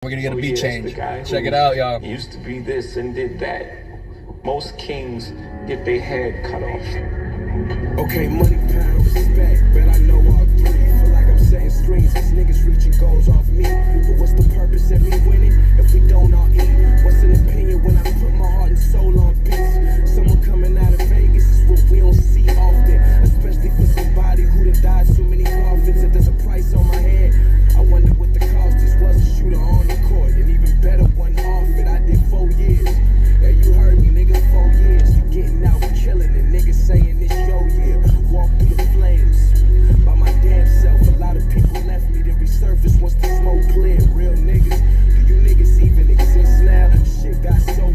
We're gonna get a beat change. Check it out, y'all. Used to be this and did that. Most kings get their head cut off. Okay, money, power, respect, but I know all three. Feel like I'm setting screens, cause niggas reaching goals off me. But what's the purpose of me winning if we don't all eat? What's an opinion when I put my heart and soul on beats? Someone coming out of Vegas is what we don't see often, especially for somebody who done died so many coffins. If there's a price on my head, I wonder what the cost is. Was a shooter on the court, and even better, one off it. I did 4 years. Yeah, you heard me, nigga, 4 years. Getting out, killing it, niggas saying this your year. Walk through the flames by my damn self. A lot of people left me to resurface once the smoke cleared. Real niggas, do you niggas even exist now? Shit got so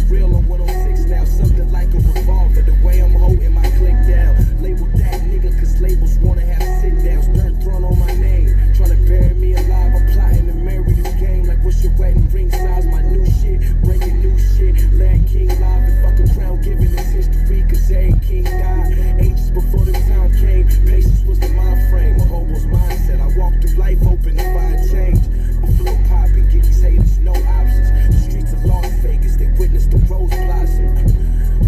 real on 106 now. Something like a revolver, the way I'm holding my click down. Label that nigga, cause labels wanna have sit downs. Dirt thrown on my name, trying to bury me alive. I'm plotting to marry this game like what's your wedding ring size? My new shit, breaking new shit. Land King live and fuck a crown, giving this history, cause every king died ages before the time came. Patience was the mind frame, a hobo's mindset. I walk through life open to find change. I flow popping, get these haters no options. The streets of Las Vegas, they witness the rose blossom.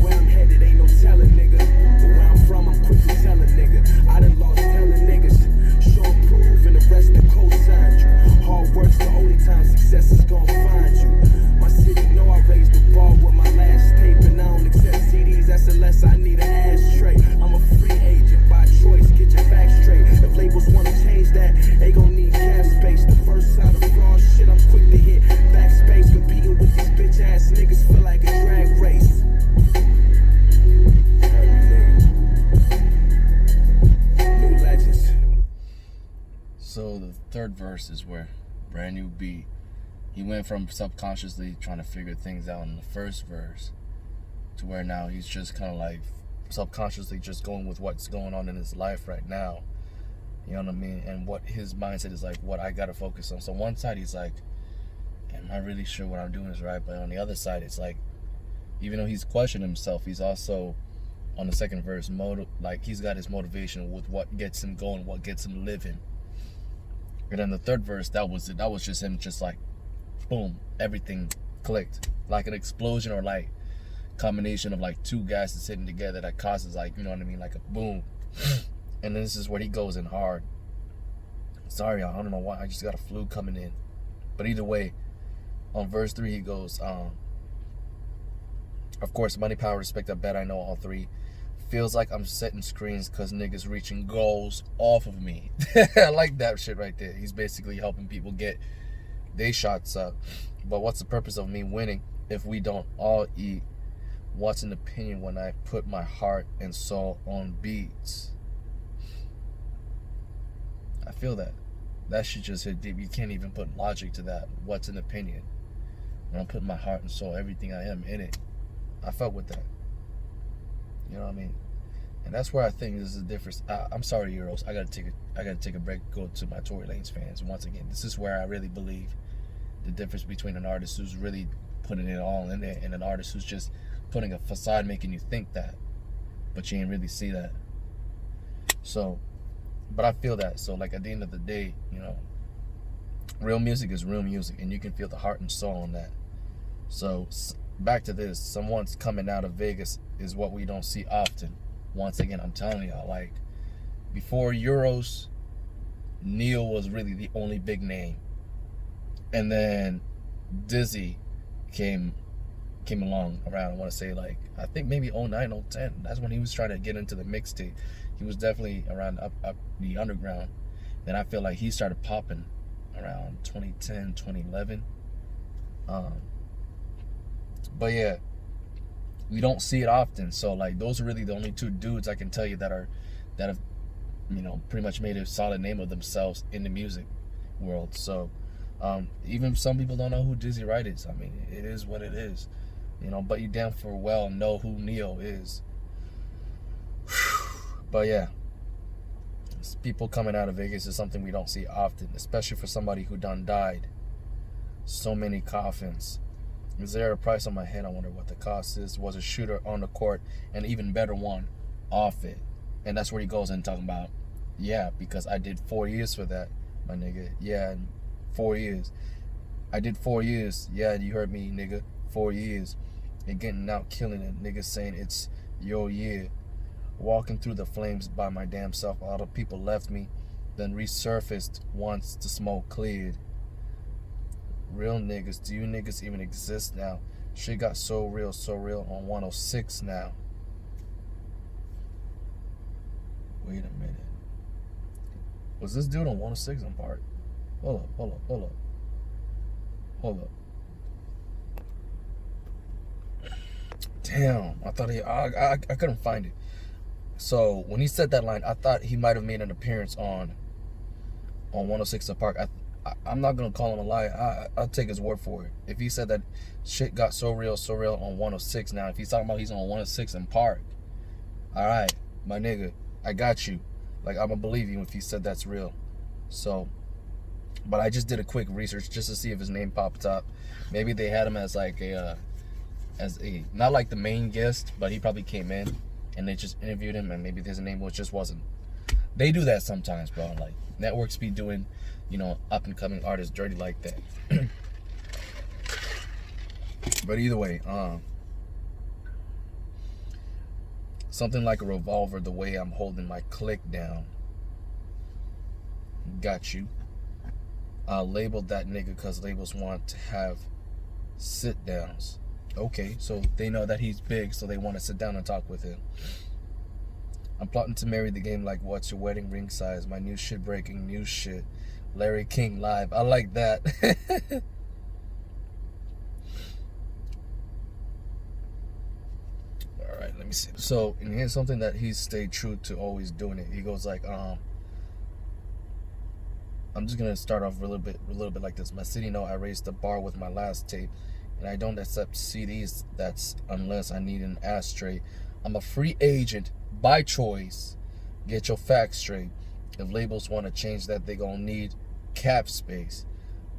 Where I'm headed ain't no telling, nigga. But where I'm from, I'm quick to tell a nigga. I done lost telling niggas. Show and prove and the rest of co-signed you. Hard work's the only time success is gonna find you. My city know I raised the bar with my last tape, and I don't accept CDs, that's unless I need an ashtray. I'm a free agent by choice, get your facts straight. If labels wanna change that, they gon' need cap space. The first side of fraud shit, I'm quick to hit backspace. Competing with these bitch ass niggas feel like a drag race. New legends. So the third verse is where brand new beat. He went from subconsciously trying to figure things out in the first verse to where now he's just kind of like subconsciously just going with what's going on in his life right now. You know what I mean? And what his mindset is like, what I gotta focus on. So one side he's like, am I really sure what I'm doing is right? But on the other side, it's like, even though he's questioning himself, he's also on the second verse, like he's got his motivation with what gets him going, what gets him living. And then the third verse, that was it. That was just him, just like, boom, everything clicked. Like an explosion or like combination of like two gases hitting together that causes like, you know what I mean, like a boom. And then this is where he goes in hard. Sorry, y'all, I don't know why, I just got a flu coming in. But either way, on verse 3 he goes, of course, money, power, respect, I bet I know all three. Feels like I'm setting screens cause niggas reaching goals off of me. I like that shit right there. He's basically helping people get they shots up. But what's the purpose of me winning if we don't all eat? What's an opinion when I put my heart and soul on beats? I feel that. That shit just hit deep. You can't even put logic to that. What's an opinion? When I'm putting my heart and soul, everything I am in it. I felt with that. You know what I mean? And that's where I think this is the difference. I'm sorry, Euroz. I gotta take a break. Go to my Tory Lanez fans once again. This is where I really believe the difference between an artist who's really putting it all in there and an artist who's just putting a facade, making you think that, but you ain't really see that. So, but I feel that. So, like at the end of the day, you know, real music is real music, and you can feel the heart and soul on that. So, back to this. Someone's coming out of Vegas is what we don't see often. Once again, I'm telling y'all, like, before Euroz, Neil was really the only big name. And then Dizzy came along around, I want to say, like, I think maybe 09, 010. That's when he was trying to get into the mixtape. He was definitely around up the underground. Then I feel like he started popping around 2010, 2011. But yeah, we don't see it often. So like those are really the only two dudes I can tell you that have, you know, pretty much made a solid name of themselves in the music world. So even some people don't know who Dizzy Wright is. I mean, it is what it is, you know, but you damn for well know who Neo is. But yeah, people coming out of Vegas is something we don't see often, especially for somebody who done died. So many coffins. Is there a price on my head? I wonder what the cost is. Was a shooter on the court, and even better one off it. And that's where he goes and talking about, yeah, because I did 4 years for that, my nigga. Yeah, 4 years. I did 4 years. Yeah, you heard me, nigga. 4 years. And getting out, killing it. Niggas saying it's your year. Walking through the flames by my damn self. A lot of people left me, then resurfaced once the smoke cleared. Real niggas, do you niggas even exist now? Shit got so real on 106 now. Wait a minute. Was this dude on 106 on part? Hold up. Damn, I thought I couldn't find it. So when he said that line, I thought he might have made an appearance on 106 in Park. I'm not gonna call him a liar. I'll take his word for it. If he said that shit got so real on 106 now, if he's talking about he's on 106 in Park, all right, my nigga, I got you. Like, I'm gonna believe you if he said that's real. So, but I just did a quick research just to see if his name popped up. Maybe they had him as like not like the main guest, but he probably came in and they just interviewed him, and maybe his name just wasn't. They do that sometimes, bro. Like, networks be doing, up and coming artists dirty like that. But either way, something like a revolver, the way I'm holding my click down. Got you. I labeled that nigga because labels want to have sit downs. Okay, so they know that he's big, so they want to sit down and talk with him. I'm plotting to marry the game like what's your wedding ring size? My new shit breaking news shit. Larry King live. I like that. Alright, let me see. So, and here's something that he's stayed true to always doing it. He goes like, I'm just gonna start off a little bit like this. My city know I raised the bar with my last tape, and I don't accept CDs. That's unless I need an ashtray. I'm a free agent by choice. Get your facts straight. If labels want to change that, they gonna need cap space.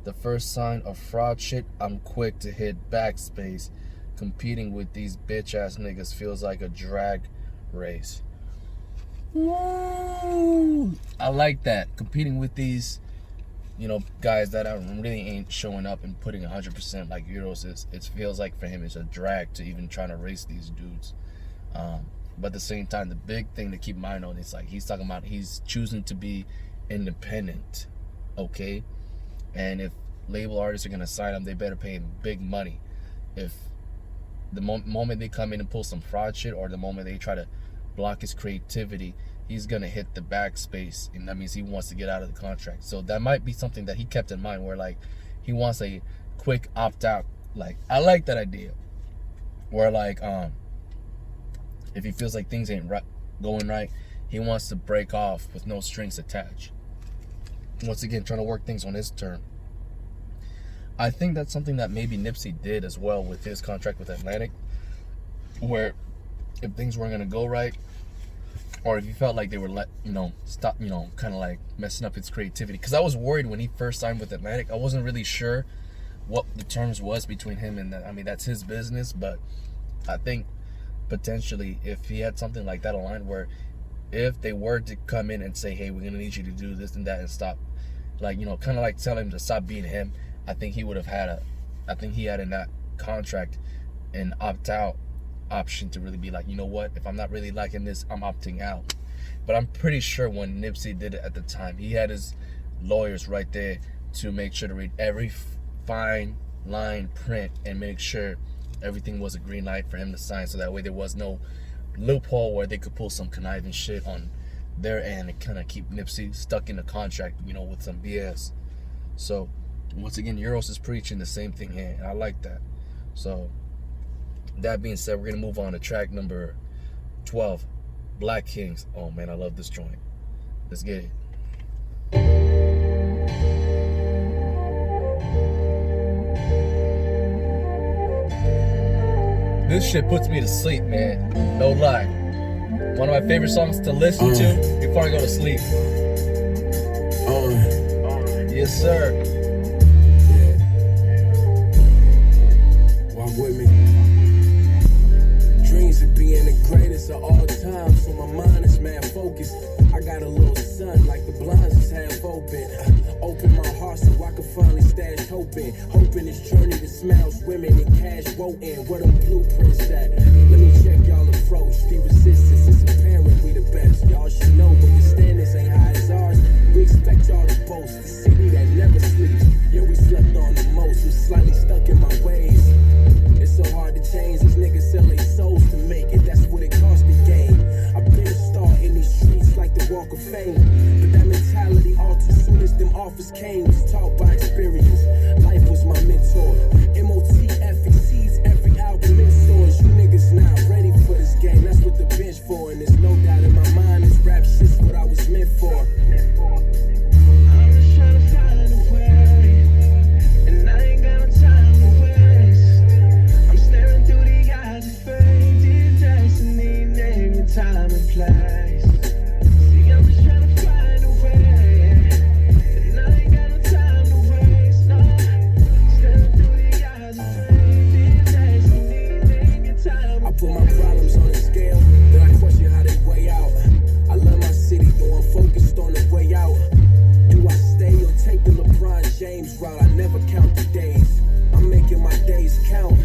The first sign of fraud shit, I'm quick to hit backspace. Competing with these bitch ass niggas feels like a drag race. Woo! I like that. Competing with these, guys that really ain't showing up and putting 100% like Euroz is. It feels like for him it's a drag to even trying to race these dudes. But at the same time, the big thing to keep in mind on is like he's talking about he's choosing to be independent, okay? And if label artists are gonna sign him, they better pay him big money. If the moment they come in and pull some fraud shit, or the moment they try to block his creativity, he's gonna hit the backspace, and that means he wants to get out of the contract. So that might be something that he kept in mind, where like he wants a quick opt out. Like, I like that idea, where like if he feels like things ain't going right, he wants to break off with no strings attached. Once again, trying to work things on his turn. I think that's something that maybe Nipsey did as well with his contract with Atlantic, where if things weren't gonna go right, or if he felt like they were stop, kind of like messing up his creativity. Because I was worried when he first signed with Atlantic. I wasn't really sure what the terms was between him and that. I mean, that's his business, but I think potentially if he had something like that aligned, where if they were to come in and say, hey, we're gonna need you to do this and that and stop, like, kind of like tell him to stop being him, I think he would have had I think he had in that contract an opt-out option to really be like, you know what, if I'm not really liking this, I'm opting out. But I'm pretty sure when Nipsey did it at the time, he had his lawyers right there to make sure to read every fine line print and make sure everything was a green light for him to sign, so that way there was no loophole where they could pull some conniving shit on their end and kind of keep Nipsey stuck in the contract, with some BS. So once again, Euroz is preaching the same thing here, and I like that. So that being said, we're gonna move on to track number 12, Black Kings. Oh man, I love this joint. Let's get it. This shit puts me to sleep, man. No lie. One of my favorite songs to listen to before I go to sleep. Yes, sir. Walk with me. Dreams of being the greatest of all time, so my mind is mad focused. I got a little sun, like the blinds is half open. Open my heart so I can finally stash hope in. Hoping this journey that smells women and cash voting. Where them blueprints at? Let me check y'all approach. The resistance is apparent, we the best. Y'all should know, but the standards ain't high as ours. We expect y'all to boast. The city that never sleeps. Yeah, we slept on the most. I'm slightly stuck in my ways. It's so hard to change. These niggas sell their souls to make it. That's what it costs to gain. I've been a star in these streets like the Walk of Fame. But that mentality all too soon as them offers came was taught by experience. Life was my mentor. MOTF exceeds every album in stores. You niggas not ready for this game. That's what the bench for. And there's no doubt in my mind this rap shit's what I was meant for. I'm just trying to find a way. And I ain't got no time to waste. I'm staring through the eyes of fate. Dear destiny, name your time and place. See, I'm just trying to find a way. And I ain't got no time to waste. No, staring through the eyes of fate. Dear destiny, name your time. I put my problems on a scale, then I question how they weigh out. I love my city, though I'm focused on the way out. Do I stay or take the LeBron James route? I never count the days. I'm making my days count.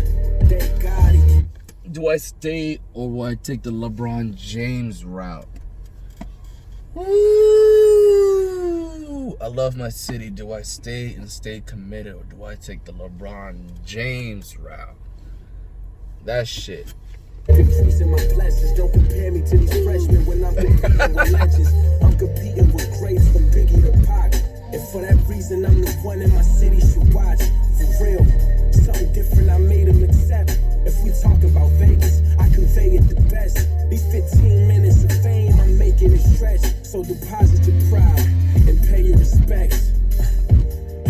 Thank God he... Do I stay or will I take the LeBron James route? Woo! I love my city. Do I stay and stay committed or do I take the LeBron James route? That shit. Increasing my blessings, don't compare me to these freshmen when I'm competing with legends. I'm competing with greats from Biggie to Pac. And for that reason, I'm the one in my city should watch. For real, something different I made them accept. If we talk about Vegas, I convey it the best. These 15 minutes of fame, I'm making it stretch. So deposit your pride and pay your respects.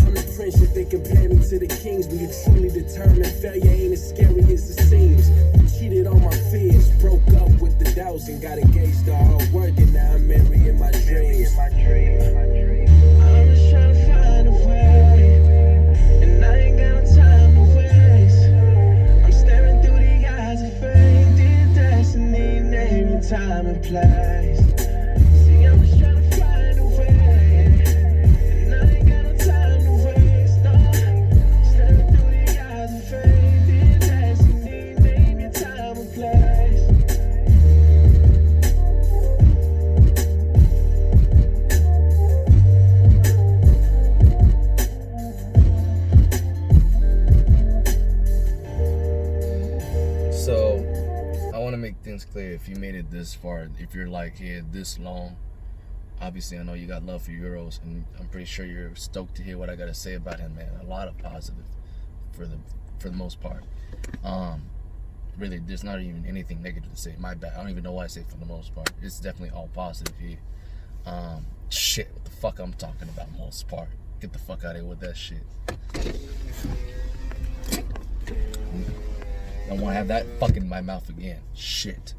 I'm the prince that they compare me to the kings. When you're truly determined, failure ain't as scary as it seems. Cheated on my fears, broke up with the doubts and got engaged to hard work, and now I'm marrying my dreams. I'm just trying to find a way, and I ain't got no time to waste. I'm staring through the eyes of fate. Dear destiny, name your time and place. See, I'm just trying to find a way, and I ain't got no time to waste. No, staring through the eyes of fate. Dear destiny, name your time and place. So, I want to make things clear. If you made it this far, if you're like here this long, obviously I know you got love for Euroz, and I'm pretty sure you're stoked to hear what I got to say about him, man. A lot of positive for the most part. Really, there's not even anything negative to say. My bad. I don't even know why I say for the most part. It's definitely all positive here. Shit, what the fuck I'm talking about most part. Get the fuck out of here with that shit. I don't want to have that fucking in my mouth again. Shit.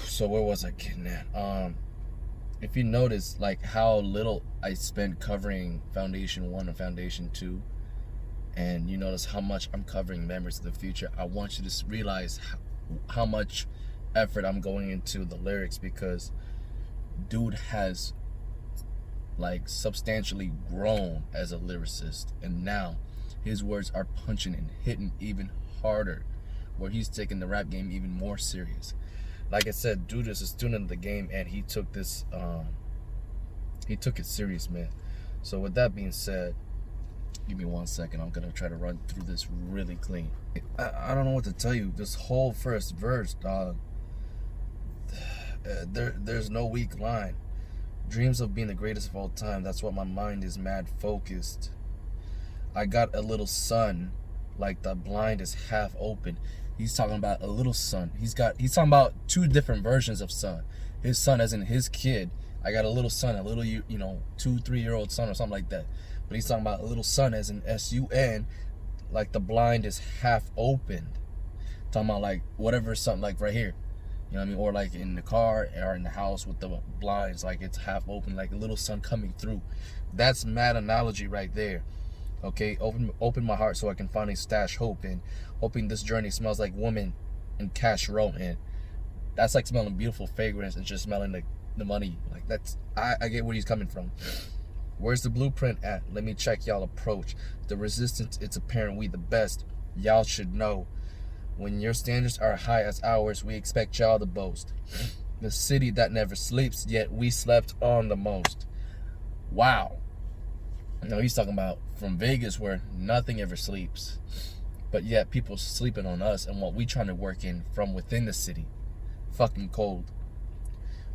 So where was I getting at? If you notice, like, how little I spent covering Foundation 1 and Foundation 2, and you notice how much I'm covering Memories of the Future, I want you to realize how much effort I'm going into the lyrics, because dude has, like, substantially grown as a lyricist, and now his words are punching and hitting even harder, where he's taking the rap game even more serious. Like I said, dude is a student of the game, and he took this, he took it serious, man. So with that being said, give me 1 second. I'm gonna try to run through this really clean. I don't know what to tell you. This whole first verse, dog. There's no weak line. Dreams of being the greatest of all time. That's what my mind is mad focused. I got a little sun, like the blind is half open. He's talking about a little son. He's talking about two different versions of son. His son as in his kid. I got a little son, a little, 2-3-year-old son or something like that. But he's talking about a little son as in S-U-N, like the blind is half opened. Talking about like whatever, something like right here. You know what I mean? Or like in the car or in the house with the blinds, like it's half open, like a little sun coming through. That's mad analogy right there. Okay, open my heart so I can finally stash hope in. Hoping this journey smells like woman and cash row in. That's like smelling beautiful fragrance and just smelling like the money. Like that's, I get where he's coming from. Where's the blueprint at? Let me check y'all approach. The resistance, it's apparent we the best. Y'all should know. When your standards are high as ours, we expect y'all to boast. The city that never sleeps, yet we slept on the most. Wow. No, he's talking about from Vegas where nothing ever sleeps. But yet people sleeping on us and what we trying to work in from within the city. Fucking cold.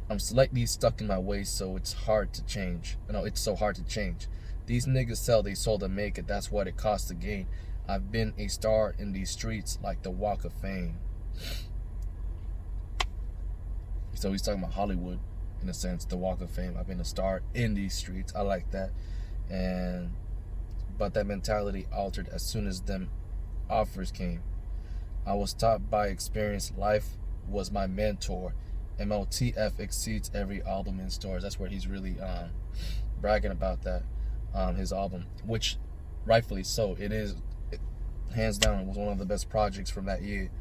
I'm slightly stuck in my ways, so it's hard to change. No, it's so hard to change. These niggas sell they soul to make it, that's what it costs to gain. I've been a star in these streets like the Walk of Fame. So he's talking about Hollywood, in a sense, the Walk of Fame. I've been a star in these streets. I like that. But that mentality altered as soon as them offers came. I was taught by experience. Life was my mentor. MLTF exceeds every album in stores. That's where he's really bragging about that, his album, which rightfully so. It is, hands down, it was one of the best projects from that year.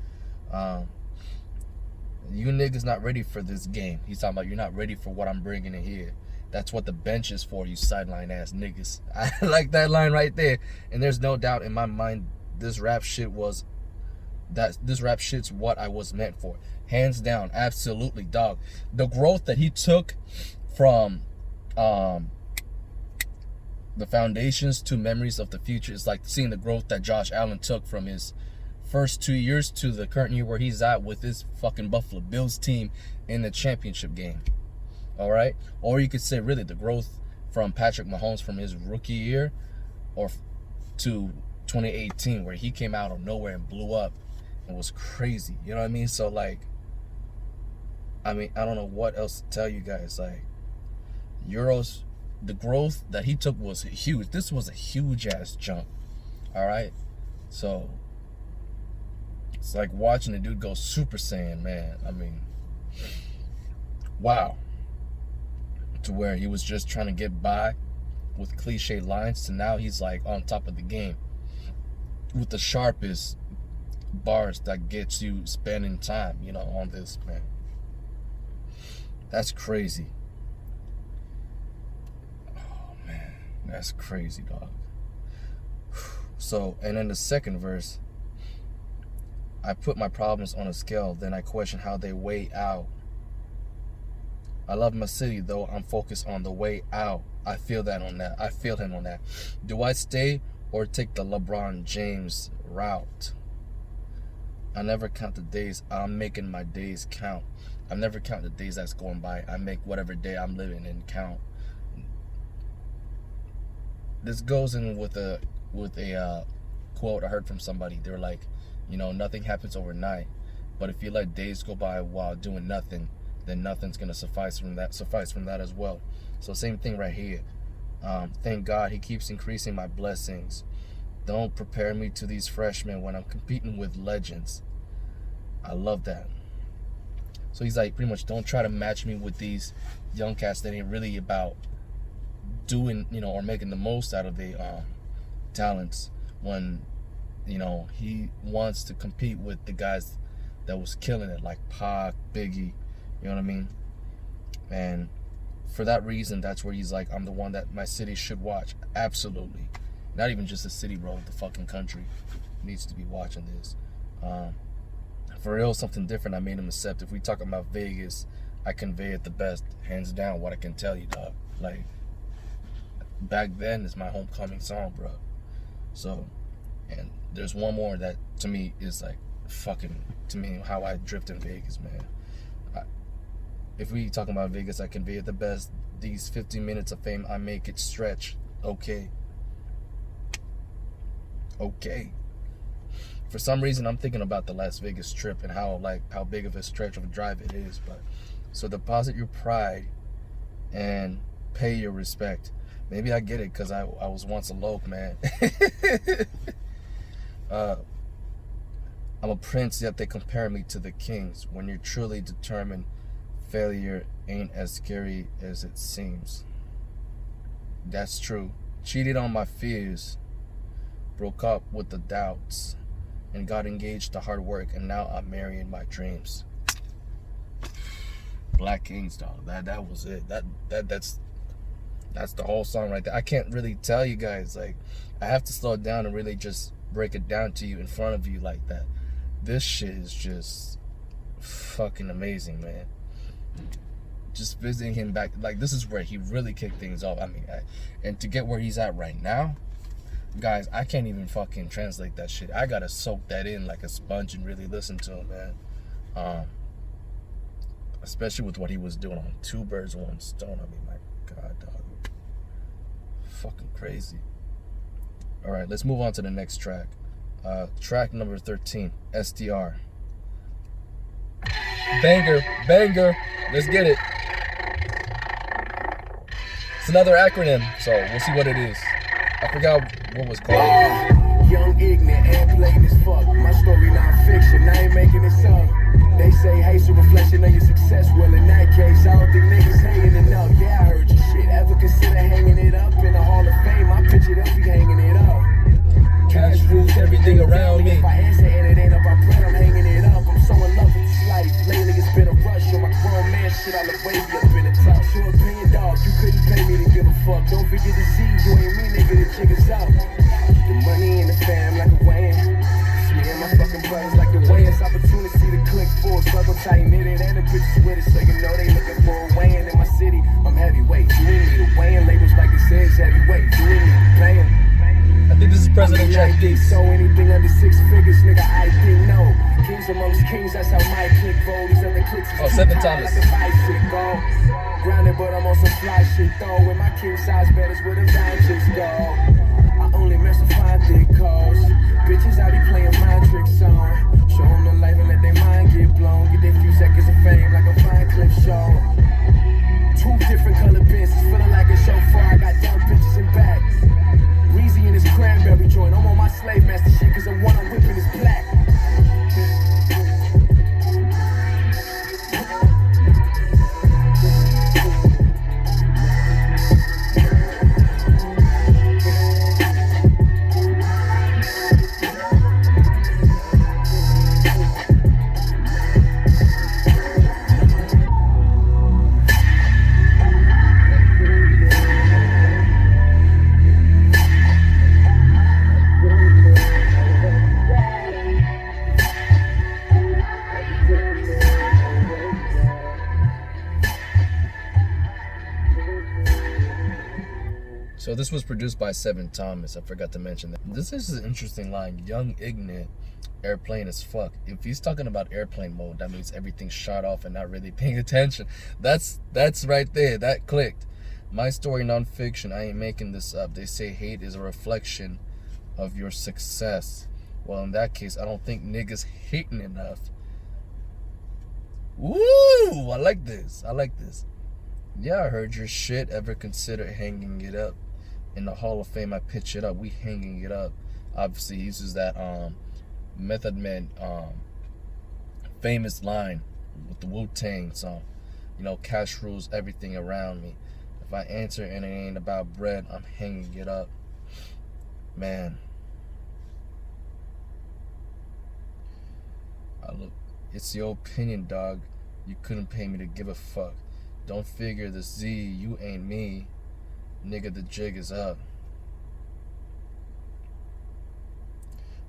You niggas not ready for this game. He's talking about you're not ready for what I'm bringing in here. That's what the bench is for, you sideline ass niggas. I like that line right there. And there's no doubt in my mind this rap shit's what I was meant for. Hands down, absolutely, dog. The growth that he took from the Foundations to Memories of the Future is like seeing the growth that Josh Allen took from his first 2 years to the current year where he's at with his fucking Buffalo Bills team in the championship game. All right? Or you could say really the growth from Patrick Mahomes from his rookie year or to 2018 where he came out of nowhere and blew up and was crazy. You know what I mean? So like, I don't know what else to tell you guys. Like, Euroz, the growth that he took was huge. This was a huge ass jump. All right? So it's like watching the dude go Super Saiyan, man. I mean, wow. To where he was just trying to get by with cliche lines to now he's like on top of the game with the sharpest bars that gets you spending time, you know, on this, man. That's crazy. Oh, man. That's crazy, dog. So, and in the second verse, I put my problems on a scale, then I question how they weigh out. I love my city, though I'm focused on the way out. I feel that on that. I feel him on that. Do I stay or take the LeBron James route? I never count the days. I'm making my days count. I never count the days that's going by. I make whatever day I'm living in count. This goes in with a quote I heard from somebody. They were like, you know, nothing happens overnight, but if you let days go by while doing nothing, then nothing's gonna suffice from that as well. So same thing right here. Thank God he keeps increasing my blessings. Don't prepare me to these freshmen when I'm competing with legends. I love that. So he's like, pretty much, don't try to match me with these young cats that ain't really about doing, you know, or making the most out of their talents when, you know, he wants to compete with the guys that was killing it, like Pac, Biggie, you know what I mean? And for that reason, that's where he's like, I'm the one that my city should watch. Absolutely. Not even just the city, bro. The fucking country needs to be watching this. For real, something different I made him accept. If we talk about Vegas, I convey it the best. Hands down, what I can tell you, dog. Like, back then is my homecoming song, bro. So, and there's one more that to me is like fucking, to me, how I drift in Vegas, man. If we talking about Vegas, I convey it the best. These 15 minutes of fame, I make it stretch. Okay. For some reason, I'm thinking about the Las Vegas trip and how big of a stretch of a drive it is. But so deposit your pride and pay your respect. Maybe I get it because I was once a loc, man. I'm a prince, yet they compare me to the kings. When you're truly determined, failure ain't as scary as it seems. That's true. Cheated on my fears, broke up with the doubts, and got engaged to hard work, and now I'm marrying my dreams. Black Kings, dog. That was it. That's That's the whole song right there. I can't really tell you guys, like, I have to slow it down and really just break it down to you in front of you like that. This shit is just fucking amazing, man. Just visiting him back, like, this is where he really kicked things off. I mean, and to get where he's at right now, guys, I can't even fucking translate that shit. I gotta soak that in like a sponge and really listen to him, man. Especially with what he was doing on Two Birds, One Stone. I mean, my God, dog. Fucking crazy. Alright, let's move on to the next track. Track number 13, SDR. Banger, banger. Let's get it. It's another acronym, so we'll see what it is. I forgot what was called. Young, ignorant, and plain as fuck. My story non-fiction, I ain't making this up. They say hate's a reflection of your success. Well, in that case, I don't think niggas hating enough. Yeah, I heard your shit. Ever consider hanging it up in the Hall of Fame? I picture them be hanging it up. Cash rules everything around me. If I answer and it ain't about bread, I'm hanging it up. I'm so in love with this life. Lately it's been a rush. On my grown man shit, I look wavy up in the top. Your opinion, dog, you couldn't pay me to give a fuck. Don't forget to see, you ain't me, nigga, the jigger's up. The money in the fam like a weighing. Me and my fucking brothers like the weighings. Opportunity to click full circle, tight knitted, and the bitches with it, so you know they looking for a weighing in my city. I'm heavyweight. You ain't need a weighing. Labels like this is heavyweight. You ain't need a paying. I think this is President Jack D. So anything under 6 figures, nigga, I didn't know. Kings amongst kings, that's how my click roll. These other clicks is Seven Thomas. like a bicycle. Grounded, but I'm on some fly shit though. With my king size bed is where the vines go. I only mess with fine thick calls. Bitches, I be playing mind tricks on. Show them the life and let their mind get blown. Get their few seconds of fame like a fine clip show. 2 different color bins, it's feeling like a show far. I got dumb bitches in back. Reezy in his cranberry joint. I'm on my slave master shit, cause the one I'm whipping is black. So this was produced by Seven Thomas. I forgot to mention that. This is an interesting line. Young, ignorant, airplane as fuck. If he's talking about airplane mode, that means everything's shot off and not really paying attention. That's right there. That clicked. My story non-fiction. I ain't making this up. They say hate is a reflection of your success. Well, in that case, I don't think niggas hating enough. Woo! I like this. I like this. Yeah, I heard your shit. Ever consider hanging it up? In the Hall of Fame, I pitch it up. We hanging it up. Obviously, he uses that Method Man famous line with the Wu-Tang song. You know, cash rules everything around me. If I answer and it ain't about bread, I'm hanging it up. Man. Look, it's your opinion, dog. You couldn't pay me to give a fuck. Don't figure the Z, you ain't me. Nigga, the jig is up.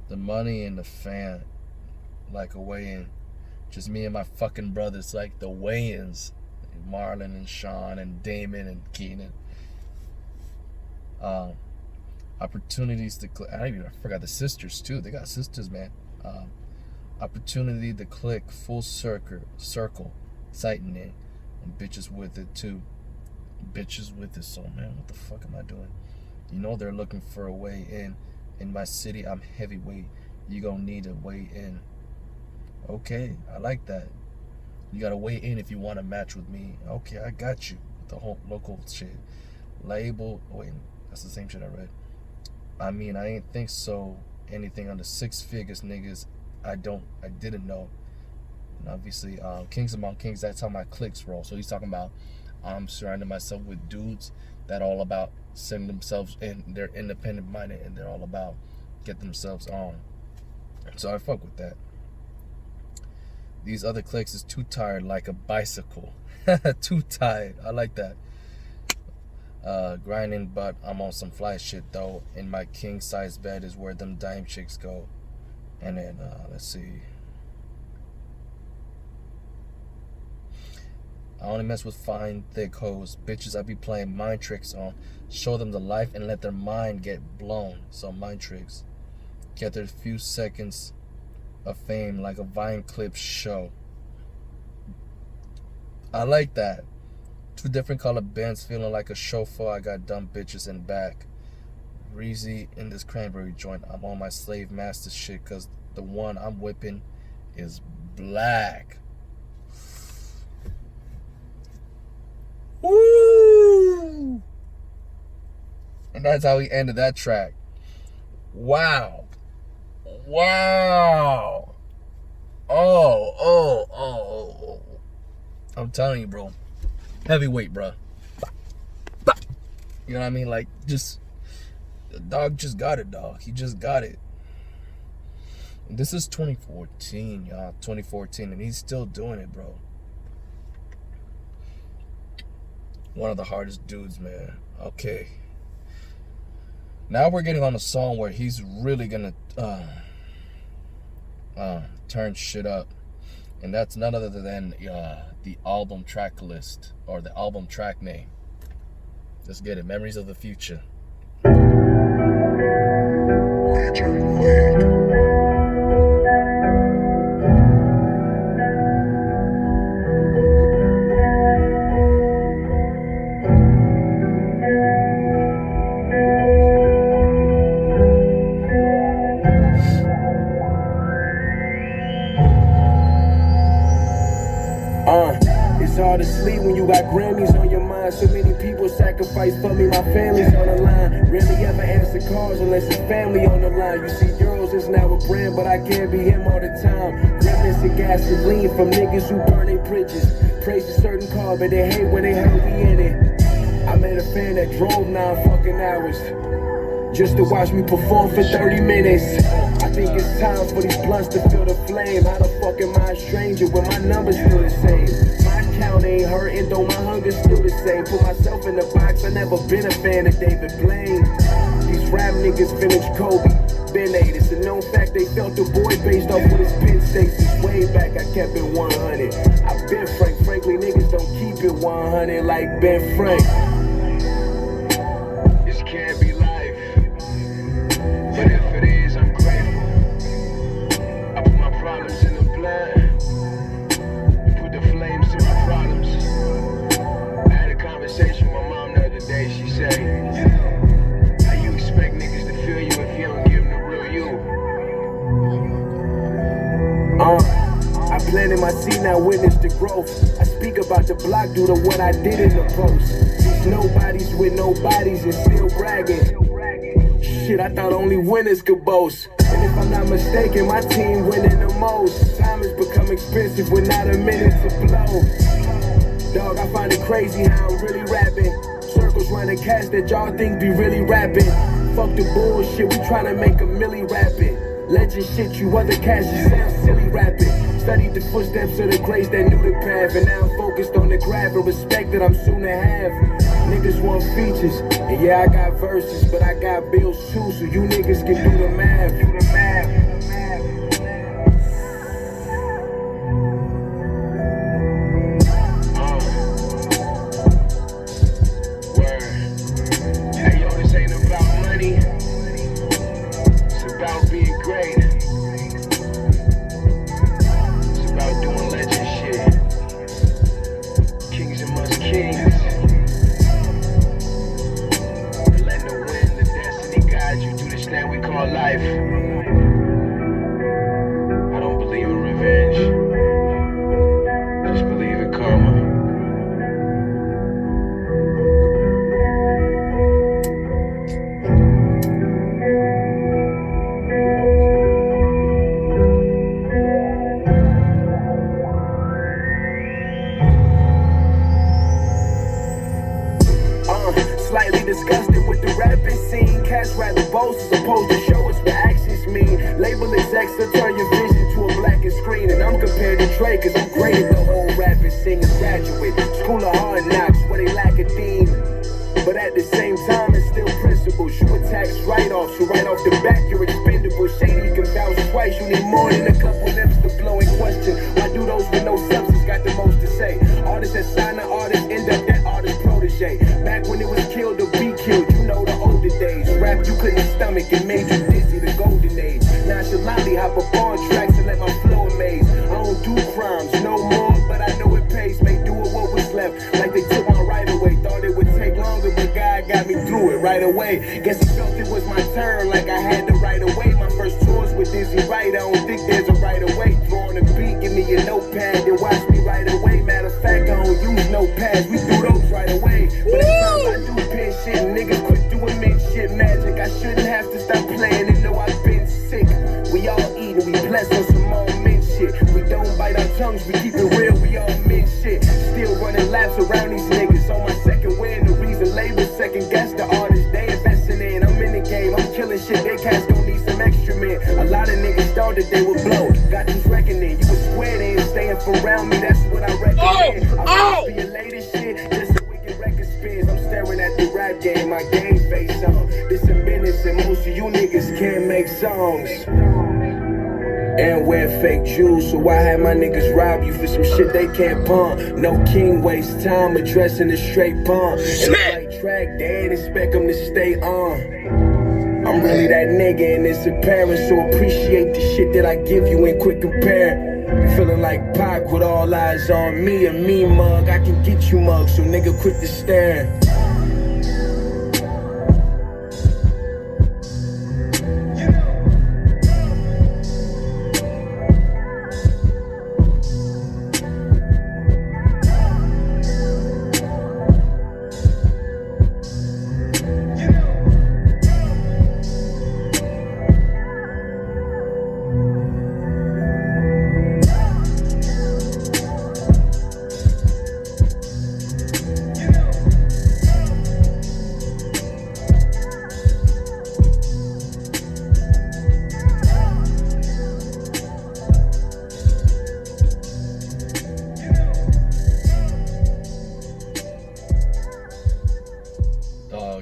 The money and the fan, like a weigh-in. Just me and my fucking brothers, like the weigh-ins. Marlon and Sean and Damon and Keenan. Opportunities to click. I forgot the sisters too. They got sisters, man. Opportunity to click full circle, tightening, and bitches with it too. Bitches with it, so man, what the fuck am I doing? You know they're looking for a way in. In my city, I'm heavyweight. You gonna need a way in. Okay, I like that. You gotta weigh in if you want to match with me. Okay, I got you. The whole local shit. Label. Wait, that's the same shit I read. I mean, I ain't think so. Anything under 6 figures, niggas. I didn't know. And obviously, Kings Among Kings. That's how my clicks roll. So he's talking about I'm surrounding myself with dudes that all about send themselves in. They're independent minded and they're all about get themselves on. So I fuck with that. These other clicks is too tired like a bicycle. Too tired. I like that. Grinding, but I'm on some fly shit though. In my king size bed is where them dime chicks go. And then let's see. I only mess with fine, thick hoes. Bitches I be playing mind tricks on. Show them the life and let their mind get blown. So mind tricks. Get their few seconds of fame like a Vine clip show. I like that. 2 different color bands feeling like a chauffeur. I got dumb bitches in back. Reezy in this cranberry joint. I'm on my slave master shit cause the one I'm whipping is black. Woo! And that's how he ended that track. Wow. Wow. Oh. I'm telling you, bro. Heavyweight, bro. You know what I mean? Like, just, the dog just got it, dog. He just got it. And this is 2014, y'all. 2014, and he's still doing it, bro. One of the hardest dudes, man. Okay. Now we're getting on a song where he's really gonna turn shit up. And that's none other than the album track list, or the album track name. Let's get it. Memories of the Future. It's hard to sleep when you got Grammys on your mind. So many people sacrifice for me, my family's on the line. Rarely ever answer calls unless it's family on the line. You see, Euroz is now a brand, but I can't be him all the time. Remnants of gasoline from niggas who burn their bridges. Praise a certain car, but they hate when they heard we in it. I met a fan that drove 9 fucking hours just to watch me perform for 30 minutes. I think it's time for these blunts to feel the flame. How the fuck am I a stranger when my numbers still the same? My count ain't hurting, though my hunger's still the same. Put myself in the box, I never been a fan of David Blaine. These rap niggas vintage Kobe, been 8. It's a known fact they felt the boy based off of his Penn State since way back. I kept it 100. I've been frank, frankly niggas don't keep it 100 like Ben Frank. This can't be life, but if it is, I'm grateful. I put my problems in the blood, and put the flames to my problems. I had a conversation with my mom the other day. She said, how you expect niggas to feel you if you don't give them the real you? I planted my seed, now witness the growth. I speak about the block due to what I did in the post. These nobodies with nobodies and still bragging. Shit, I thought only winners could boast. And if I'm not mistaken, my team winning the most. Time has become expensive with not a minute to blow. Dog, I find it crazy how I'm really rapping. Circles running cash that y'all think be really rapping. Fuck the bullshit, we tryna make a milli rapping. Legend shit, you other cats just sound silly rapping. Studied the footsteps of the greats that knew the path, and now I'm focused on the craft and respect that I'm soon to have. Niggas want features, and yeah, I got verses, but I got bills too, so you niggas can do the math. Word. Hey yo, this ain't about money. It's about being great. It's about doing legend shit. Kings amongst kings. Letting the wind, the destiny guide you through this thing we call life. I don't believe in revenge. Just believe in karma. Slightly disgusted with the rapping scene. Cats rather boast as opposed to show us what actions mean. Label execs to turn your vision to a blackened screen. And I'm compared to Trey cause I'm great at the whole rapping scene. A graduate, school of hard knocks where they lack a theme. But at the mouth, so right off the bat, you're expendable. Shady can vouch twice, you need more than a couple lips to blow in question. Why do those with no substance got the most to say? Artists that sign the artist end up that artist protege. Back when it was kill to be killed, you know the older days. Rap you couldn't stomach, it made you dizzy, the golden age. Nonchalantly hop up on tracks and let my flow amaze. I don't do crimes, no more, but I know it pays. Make do with what was left, like they took my right away. Thought it would take longer, but God got me through it right away. Guess he felt it was my turn, like I had to right away. My first tours with Dizzy Right, I don't think there's a right away. Throwing a beat, give me a notepad, then watch me right away. Matter of fact, I don't use notepads, we do those right away. But every time I do pen shit, niggas quit doing mid shit magic. I shouldn't have to stop playing and know I've been sick. We all eat and we bless on some all men shit. We don't bite our tongues, we keep it real, we all men shit. Still running laps around these niggas on my second win. The reason labels second guess the artists they investing in. I'm in the game, I'm killing shit, they cats gon' need some extra men. A lot of niggas thought that they would blow, got these reckoning. You was squared in, staying around me, that's what I recommend. I be your latest shit, just so we can record spins. I'm staring at the rap game, my game face on. This a business and most of you niggas can't make songs and wear fake jewels, so I had my niggas rob you for some shit they can't pump. No king waste time addressing the straight pump. And I like track, they ain't expect them to stay on. I'm really that nigga and it's apparent, so appreciate the shit that I give you and quit compare. Feeling like Pac with all eyes on me, a me mug, I can get you mug, so nigga quit the staring.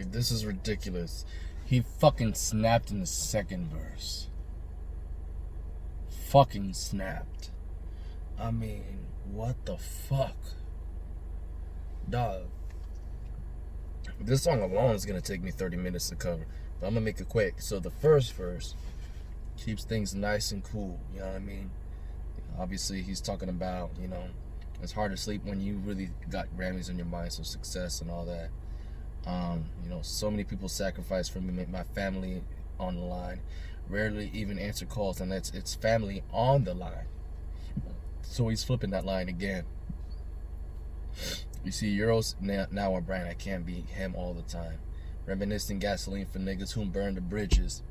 This is ridiculous. He fucking snapped in the second verse. Fucking snapped. I mean, what the fuck? Dog. This song alone is gonna take me 30 minutes to cover, but I'm gonna make it quick. So the first verse keeps things nice and cool, you know what I mean? Obviously he's talking about, you know, it's hard to sleep when you really got Grammys on your mind, so success and all that. You know, so many people sacrifice for me, my family on the line, rarely even answer calls, and it's family on the line. So he's flipping that line again. You see, Euroz now a brand, I can't be him all the time. Reminiscing gasoline for niggas who burn the bridges.